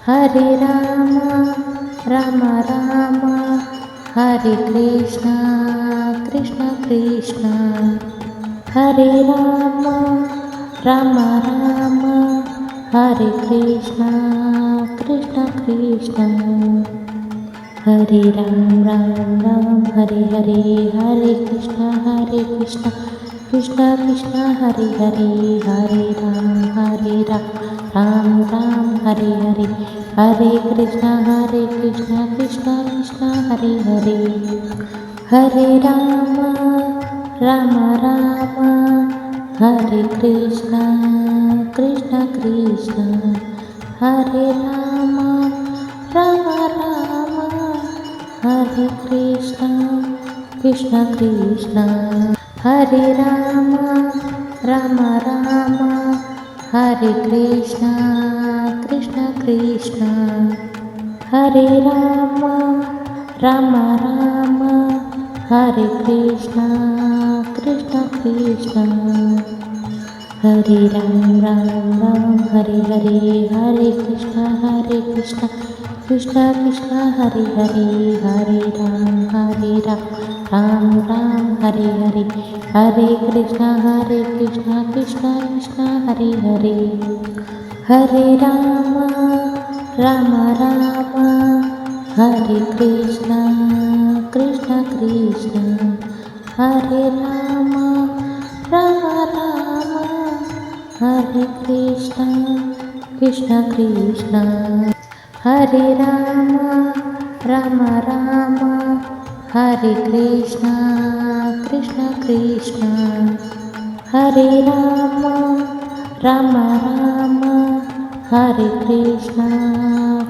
Hare Ram Ram Ram Hare Krishna Krishna Krishna Hare Ram Ram Ram Hare Krishna Krishna Krishna Hare Ram Ram Ram Hare Hare Hare Krishna Krishna Krishna Hare Hare Hare Ram Ram Ram Hare Hare Hare Krishna Krishna Krishna Hare Hare Ram Ram Ram Hare Krishna Krishna Krishna Hare Ram Ram Ram Hare Krishna Krishna Krishna Hare Ram Ram Ram Hare Krishna Krishna Krishna Hare Ram Ram Ram Hare Krishna Krishna Krishna Hare Ram Ram Ram Hare Hare Krishna Krishna Krishna Hare Ram Ram Ram Hare Krishna Krishna Krishna Hare Ram Ram Ram Hare Krishna Krishna Krishna Hare Ram Ram Ram Hare Krishna Krishna Krishna Hare Ram Ram Ram Hare Krishna Krishna Krishna Hare Ram Ram Ram Hare Krishna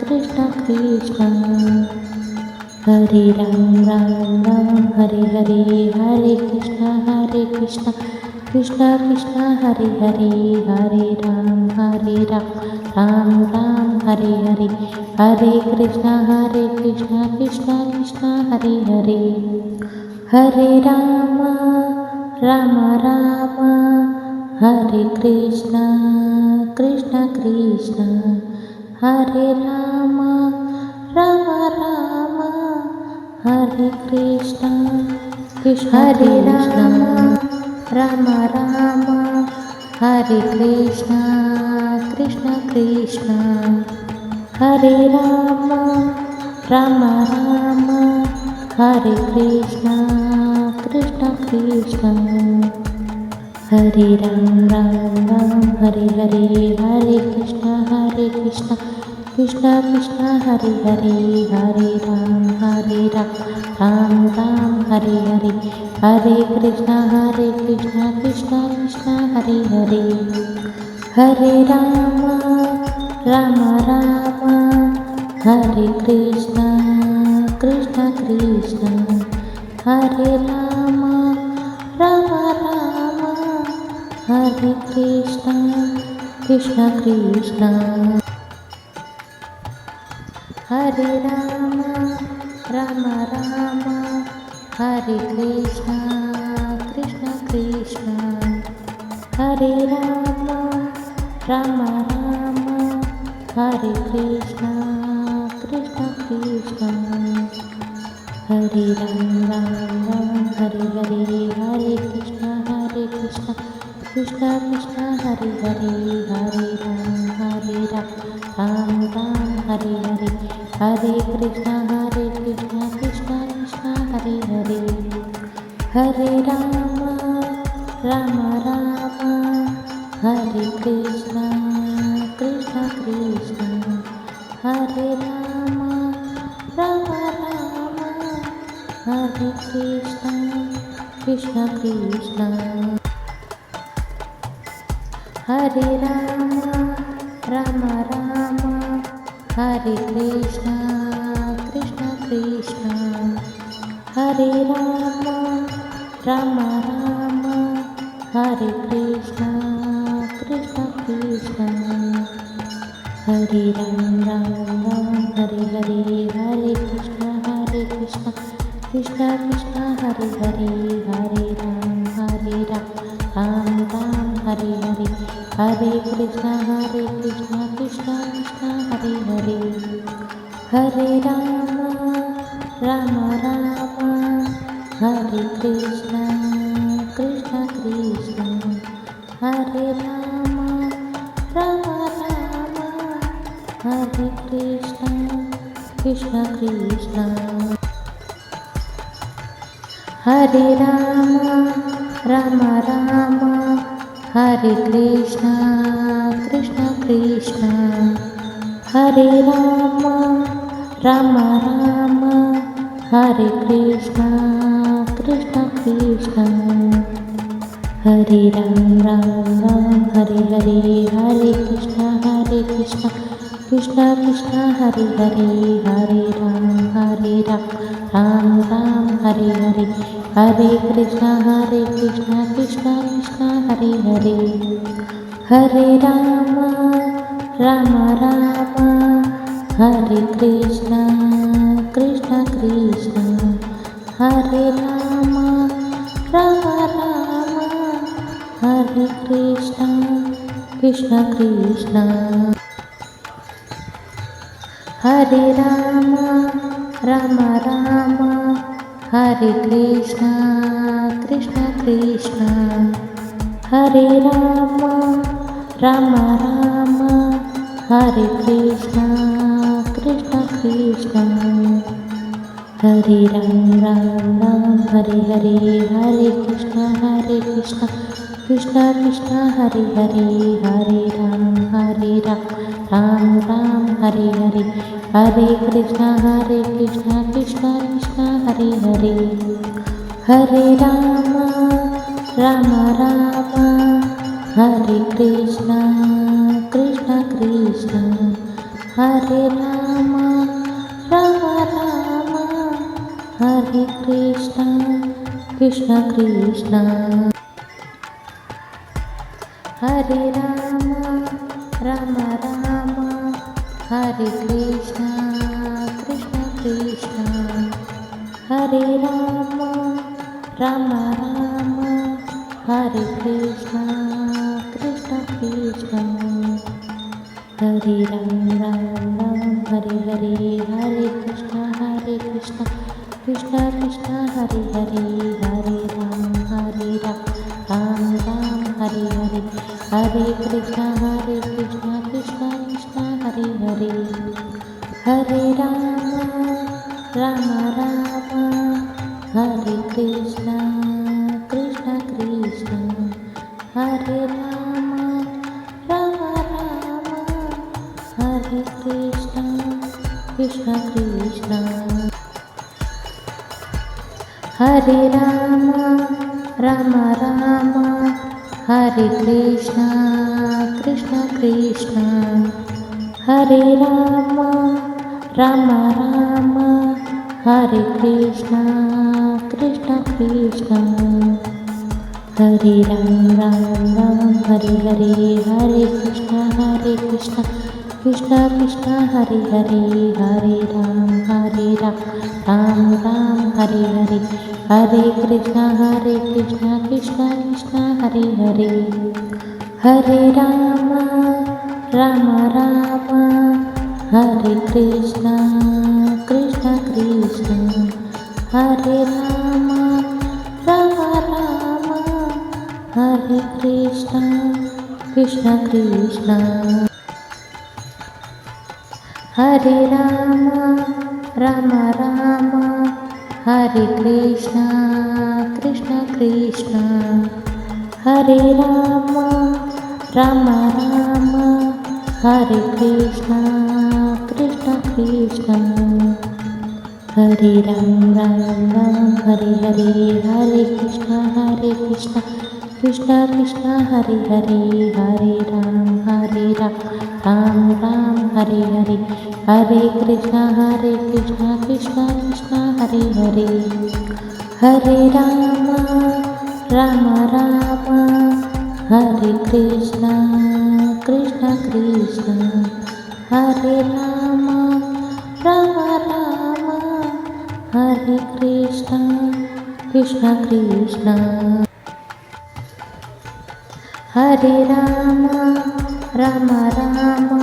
Krishna Krishna Hare Ram Ram Hare Krishna Krishna Krishna Hare Ram Ram Ram Hare Krishna Krishna Krishna Hare Ram Ram Ram Hare Krishna Krishna Krishna Hare Ram Ram Ram Hare Krishna Krishna Hare Ram Ram Ram Hare Krishna Krishna Krishna Hare Ram Ram Ram Hare Krishna Krishna Krishna Hare Ram Hare Krishna Krishna Krishna Hare Ram Ram Hare Krishna Krishna Krishna Hare Ram Ram Hare Krishna Krishna Krishna Hare Ram Ram Hare Krishna Krishna Krishna Hare Ram Ram Hare Krishna Krishna Krishna Hare Ram Ram Hare Krishna Krishna Krishna Hare Ram Hare Krishna Krishna Krishna Hare Ram Ram Hare Krishna Krishna Krishna Hare Ram Ram Hare Krishna Krishna Krishna Hare Ram Ram Hare Krishna Krishna Krishna Hare Ram Hare Krishna Krishna Krishna Hare Ram Hare Krishna Krishna Krishna Hare Ram Hare Krishna Krishna Krishna Hare Ram Hare Ram, Ram Ram, Hare Hare, Hare Krishna, Krishna Krishna, Hare Hare, Hare Rama, Rama Rama, Hare Krishna, Krishna Krishna, Hare Rama, Rama Rama, Hare Krishna, Krishna Krishna, Hare Rama, Rama Rama, Hare Krishna, Krishna Krishna, Hare Rama, Rama Rama, Hare Krishna, Krishna Krishna, Hare Ram, Ram Ram, Hare Hare, Hare Krishna, Krishna Krishna, Hare Hare, Hare Ram, Ram Ram, Hare Hare, Hare Krishna, Krishna Krishna, Hare Hare, Hare Rama, Rama Rama, Hare Krishna, Krishna Krishna, Hare Rama, Rama Rama, Hare Krishna, Krishna Krishna, Hare Rama, Rama Rama, Hare Krishna, Krishna Krishna, Hare Rama, Rama Rama, Hare Krishna, Krishna Krishna, Hare Ram, Ram Ram, Hare Hare, Hare Krishna, Krishna Krishna, Hare Hare, Hare Ram, Ram Ram, Hare Hare, Hare Krishna, Krishna Krishna, Hare Hare, Hare Rama, Rama Rama, Hare Krishna, Krishna Krishna, Hare Rama, Rama Rama, Hare Krishna, Krishna Krishna, Hare Rama, Rama Rama, Hare Krishna, Krishna Krishna, Hare Rama, Rama Rama, Hare Krishna, Krishna Krishna, Hare Ram, Ram Ram, Hare Hare, Hare Krishna, Krishna Krishna, Hare Hare, Hare Ram, Ram Ram, Hare Hare, Hare Krishna, Krishna Krishna, Hare Hare, Hare Rama, Rama Rama, Hare Krishna, Krishna Krishna, Hare Rama, Rama Rama, Hare Krishna, Krishna Krishna, Hare Rama, Rama Rama, Hare Krishna, Krishna Krishna, Hare Rama, Rama Rama, Hare Krishna, Krishna Krishna, Hare Ram, Ram Ram, Hare Hare, Hare Krishna, Krishna Krishna, Hare Hare, Hare Ram, Ram Ram, Hare Hare, Hare Krishna, Krishna Krishna, Hare Hare, Hare Rama, Rama Rama, Hare Krishna, Krishna Krishna, Hare Rama, Rama Rama, Hare Krishna, Krishna Krishna, Hare Rama, Rama Rama, Hare Krishna, Krishna Krishna, Hare Rama, Rama Rama, Hare Krishna, Krishna Krishna, Hare Ram, Ram Ram, Hare Hare, Hare Krishna, Krishna Krishna, Hare Hare, Hare Ram, Ram Ram, Hare Hare, Hare Krishna, Krishna Krishna, Hare Hare, Hare Rama, Rama Rama, Hare Krishna, Krishna Krishna, Hare Rama, Rama Rama, Hare Krishna, Krishna Krishna, Hare Rama, Rama Rama,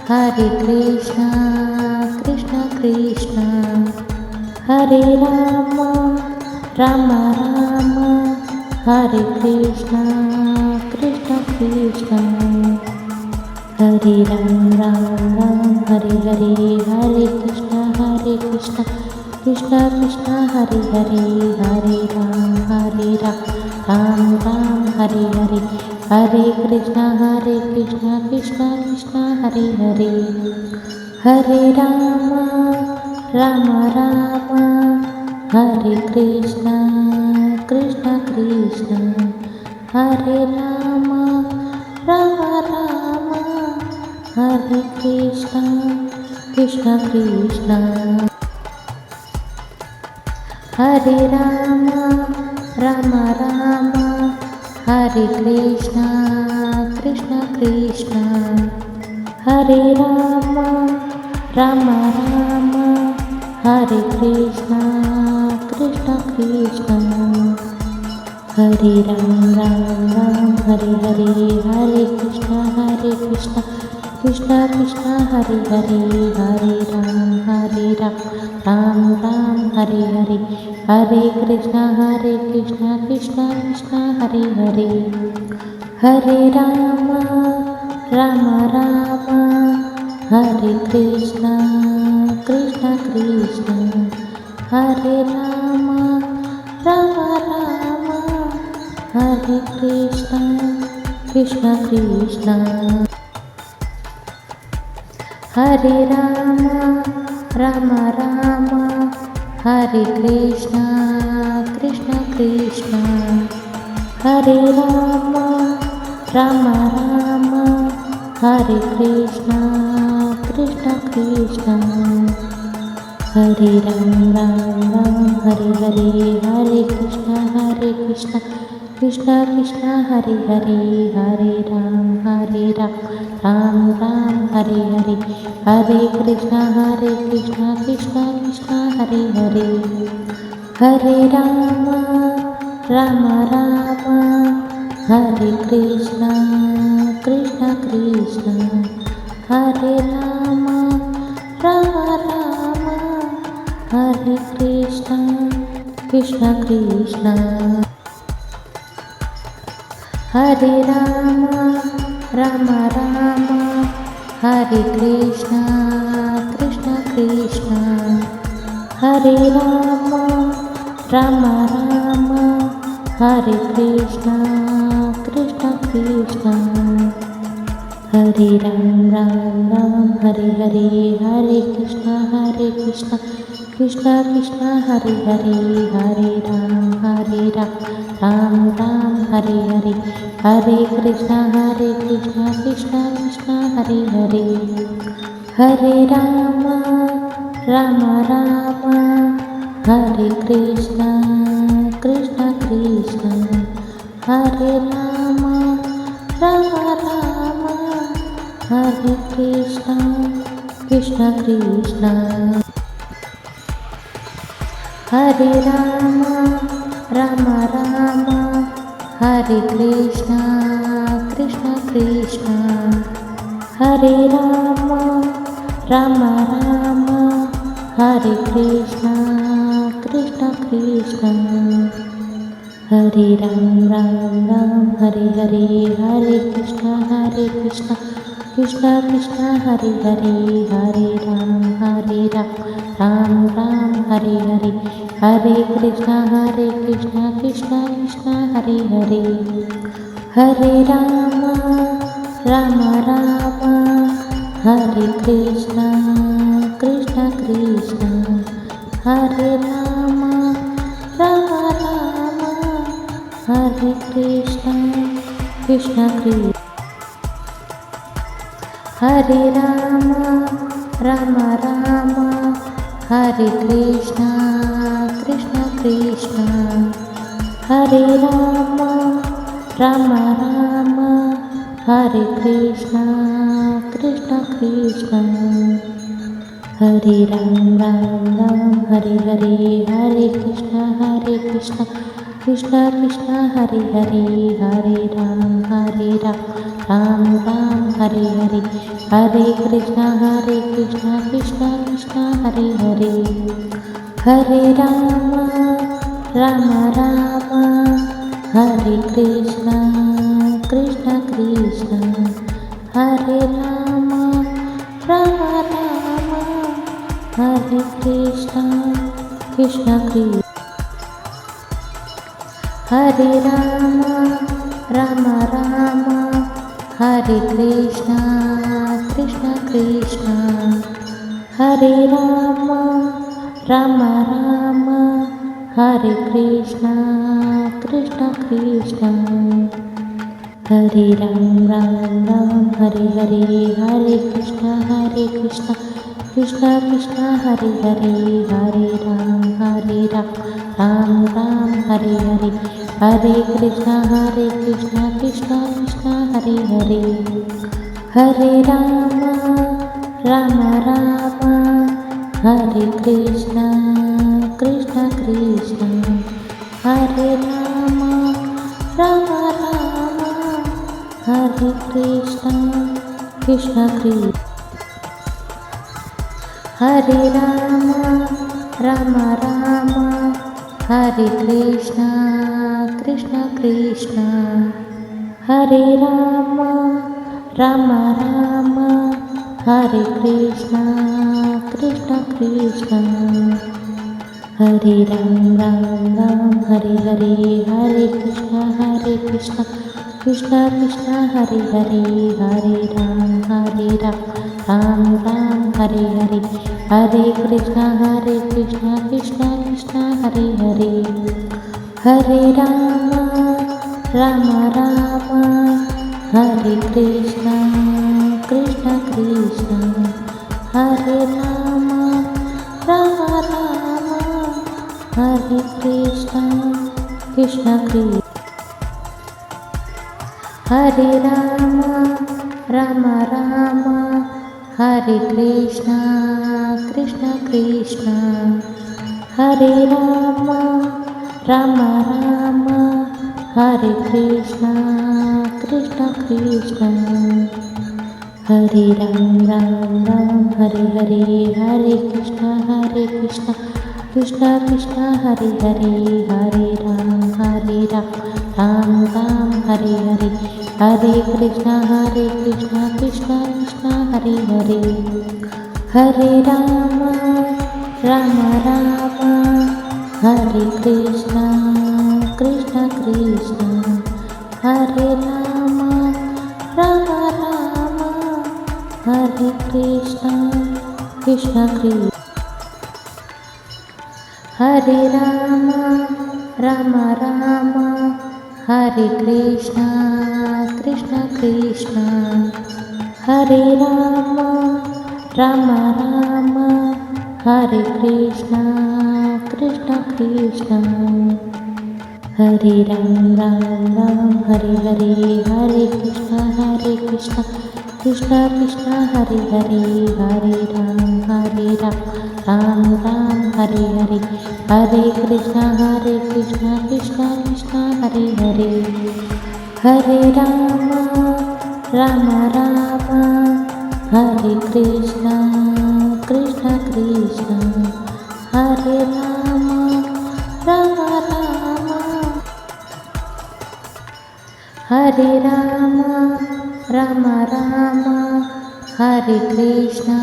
Hare Krishna, Krishna Krishna, Hare Rama, Rama Rama, Hare Krishna, Krishna Krishna, Hare Ram Ram Ram, Hare Hare, Hare Krishna, Krishna Krishna, Hare Hare, Hare Ram, Ram Ram, Hare Hare, Hare Krishna, Krishna Krishna, Hare Hare, Hare Rama, Rama Rama, Hare Krishna, Krishna Krishna, Hare Rama, Rama Rama, Hare Krishna, Krishna Krishna, Hare Rama, Rama Rama, Hare Krishna, Krishna Krishna, Hare Rama, Rama Rama, Hare Krishna, Krishna Krishna, Hare Ram Ram Ram, Hare Hare, Hare Krishna, Krishna Krishna, Hare Hare, Hare Ram, Ram Ram, Hare Hare, Hare Krishna, Krishna Krishna, Hare Hare, Hare Rama, Rama Rama, Hare Krishna, Krishna Krishna, Hare Rama, Rama Rama, Hare Krishna, Krishna Krishna, Hare Rama, Rama Rama, Hare Krishna, Krishna Krishna, Hare Rama, Rama Rama, Hare Krishna, Krishna Krishna, Hare Ram Ram Ram, Hare Hare, Hare Krishna, Krishna Krishna, Hare Hare, Hare Ram, Ram Ram, Hare Hare, Hare Krishna, Krishna Krishna, Hare Hare, Hare Rama, Rama Rama, Hare Krishna, Krishna Krishna, Hare Rama, Rama Rama, Hare Krishna, Krishna Krishna, Hare Rama, Rama Rama, Hare Krishna, Krishna Krishna, Hare Rama, Rama Rama, Hare Krishna, Krishna Krishna, Hare Ram Ram Ram, Hare Hare, Hare Krishna, Krishna Krishna, Hare Hare, Hare Ram, Ram Ram, Hare Hare, Hare Krishna, Krishna Krishna, Hare Hare, Hare Rama, Rama Rama, Hare Krishna, Krishna Krishna, Hare Rama, Rama Rama, Hare Krishna, Krishna Krishna, Hare Rama, Rama Rama, Hare Krishna, Krishna Krishna, Hare Rama, Rama Rama, Hare Krishna, Krishna Krishna, Hare Ram Ram Ram, Hare Hare, Hare Krishna, Krishna Krishna, Hare Hare, Hare Ram, Ram Ram, Hare Hare, Hare Krishna, Krishna Krishna, Hare Hare, Hare Rama, Rama Rama, Hare Krishna, Krishna Krishna, Hare Rama, Rama Rama, Hare Krishna, Krishna Krishna, Hare Rama, Rama Rama, Hare Krishna, Krishna Krishna, Hare Rama, Rama Rama, Hare Krishna, Krishna Krishna, Hare Ram Ram Ram, Hare Hare, Hare Krishna, Krishna Krishna Hare Hare Hare Ram Ram Ram Hare Hare Hare Krishna Krishna Krishna Hare Hare Hare Ram Ram Hare Krishna Krishna Krishna Hare Ram Hare Krishna Krishna Krishna Hare Ram Ram Hare Krishna Krishna Krishna Hare Ram Ram Hare Krishna Krishna Krishna Hare Ram Hare Hare Hare Krishna Krishna Krishna Hare Hare Ram Ram Hare Hare Hare Krishna Krishna Krishna Hare Hare Hare Ram Hare Krishna Krishna Krishna Hare Ram Hare Krishna Krishna Krishna Hare Ram Hare Krishna Krishna Krishna Hare Ram Hare Krishna Krishna Krishna Hare Ram Hare Hare Hare Krishna Krishna Krishna Hare Hare Ram Ram Hare Hare Hare Krishna Krishna Krishna Hare Hare Hare Ram Hare Krishna Krishna Krishna Hare Ram Hare Krishna Krishna Krishna Hare Ram Hare Krishna Krishna Krishna Hare Ram Hare Krishna Krishna Krishna Hare Ram Hare Hare Hare Krishna Krishna Krishna Hare Hare Ram Ram Hare Hare Hare Krishna Krishna Krishna Hare Hare Hare Ram Hare Krishna Krishna Krishna Hare Ram Hare Krishna Krishna Krishna Hare Ram Hare Krishna Krishna Krishna Hare Ram Hare Krishna Krishna Krishna Hare Ram Hare Hare Hare Krishna Krishna Krishna Hare Hare Ram Ram Hare Hare Hare Krishna Krishna Krishna Hare Hare Hare Ram Hare Krishna Krishna Krishna Hare Ram Hare Ram Hare Krishna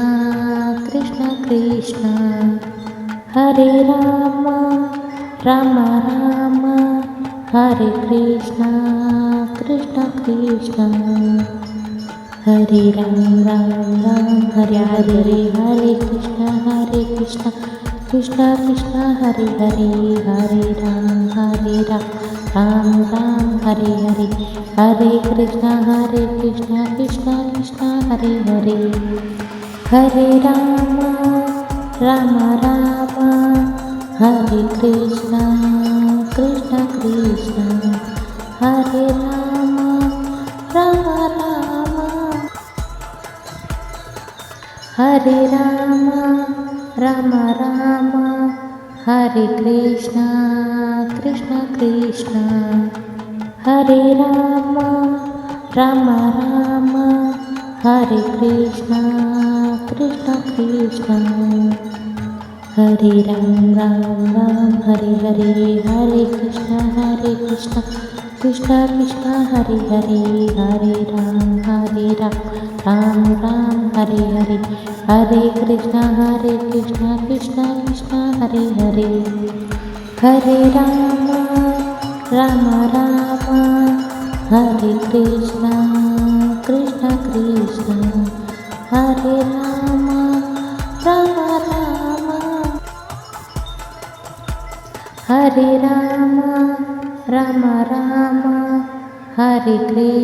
Krishna Krishna Hare Ram Hare Krishna Krishna Krishna Hare Ram Hare Hare Hare Krishna Krishna Krishna Hare Hare Ram Ram Hare Hare Hare Krishna Krishna Krishna Hare Hare Hare Ram Hare Krishna Krishna Krishna Hare Ram Hare Ram Hare Krishna Krishna Krishna Hare Ram Ram Ram Hare Krishna Krishna Krishna Hare Ram Ram Ram Hare Hare Hare Krishna Krishna Krishna Hare Hare Ram Ram Ram Hare Hare Hare Krishna Krishna Krishna Hare Hare Hare Ram Ram Ram Hare Krishna Krishna Krishna Hare Ram Ram Hare Ram Ram Ram Hare Krishna.